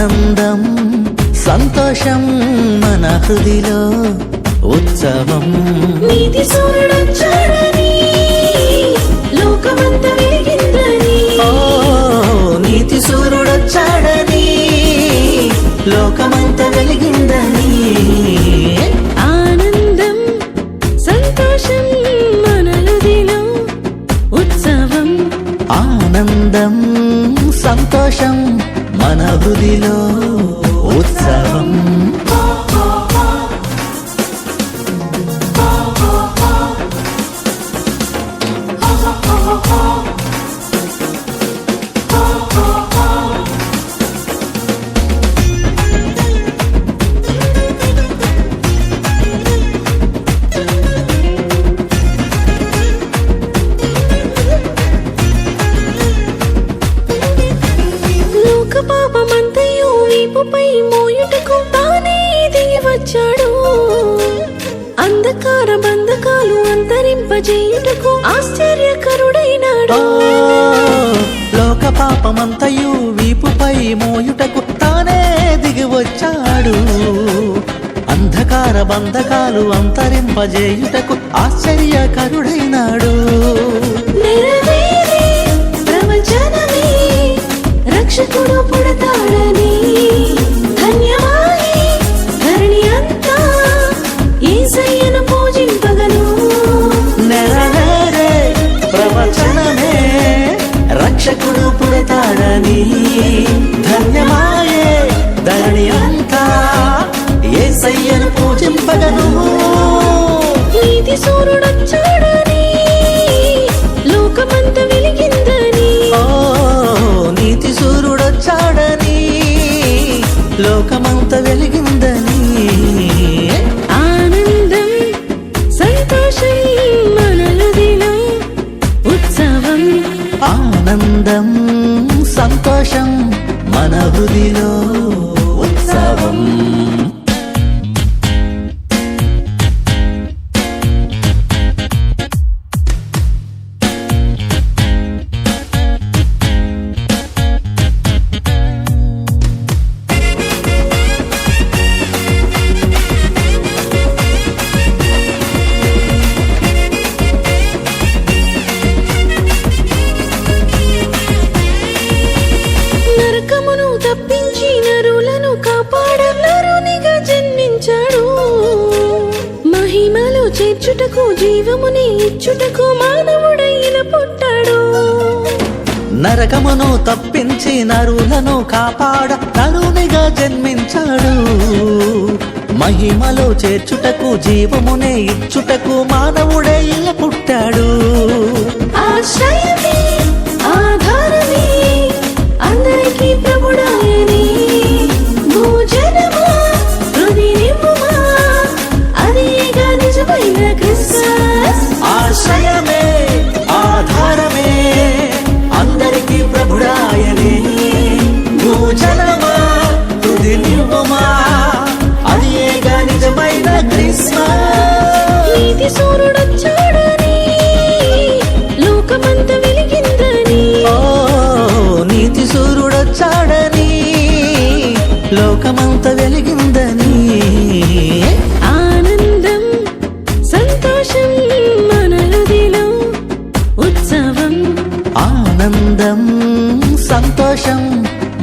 ఆనందం సంతోషం మన హృదిలో ఉత్సవం. నీతి సూర్యుడొచ్చాడని లోకమంతా వెలిగిందని. ఓ నీతి సూర్యుడొచ్చాడని లోకమంతా వెలిగిందని. ఆనందం సంతోషం మన హృదిలో ఉత్సవం. ఆనందం సంతోషం మన హృదిలో ఉత్సవం. పాపమంతయు వీపుపై మోయుటకు తానే దిగి వచ్చాడు. అంధకార బంధకాలు అంతరింపజేయుటకు ఆశ్చర్యకరుడైనాడు. లోక పాపమంతయు వీపుపై మోయుటకు తానే దిగి వచ్చాడు. అంధకార బంధకాలు అంతరింపజేయుటకు ఆశ్చర్యకరుడైనాడు. నెరవేరే ప్రవచనమే రక్షకుడు పుడతాడని. ధన్యమాయే ధరణి అంతా యేసయ్యను పూజింపగను. నెరవేరే ప్రవచనమే రక్షకుడు పుడతాడని. ధన్యమాయే ధరణి అంతా యేసయ్యను పూజింపగను. నీతి సూర్యుడొచ్చాడని లోకమంతా వెలిగిందని. ఓ నీతి సూర్యుడొచ్చాడని లోకమంతా వెలిగిందని. ఆనందం సంతోషం మన హృదిలో ఉత్సవం. ఆనందం సంతోషం మన హృదిలో ఉత్సవం. నరకమును తప్పించి నరులను కాపాడ నరునిగా జన్మించాడు. మహిమలో చేర్చుటకు జీవముని ఇచ్చుటకు మానవుడైన పుట్టాడు. నరకమును తప్పించి నరులను కాపాడ నరునిగా జన్మించాడు. మహిమలో చేర్చుటకు జీవమునే ఇచ్చుటకు మానవుడే ఇలా పుట్టాడు. ఆశ్రయమే ఆధారమే అందరికీ ప్రభుడాయనే. భోజనమా హృది నింపుమా అదేగా నిజమైన క్రిస్మస్. ఆశ్రయమే ఆధారమే అందరికీ ప్రభుడాయనే. భోజనమా హృది నింపుమా అదేగా నిజమైన క్రిస్మస్. నీతి సూర్యుడొచ్చాడని లోకమంతా వెలిగిందని. ఓ నీతి సూర్యుడొచ్చాడని లోకమంతా వెలిగిందని. ఆనందం సంతోషం మన హృదిలో ఉత్సవం. ఆనందం సంతోషం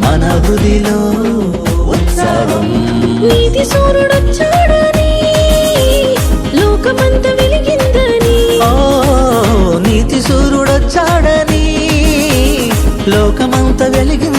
మన హృదిలో ఉత్సవం. నీతి సూర్యుడొచ్చాడని లోకమంతా వెలిగిందని. ఓ నీతి సూర్యుడొచ్చాడని లోకమంతా వెలిగిందని.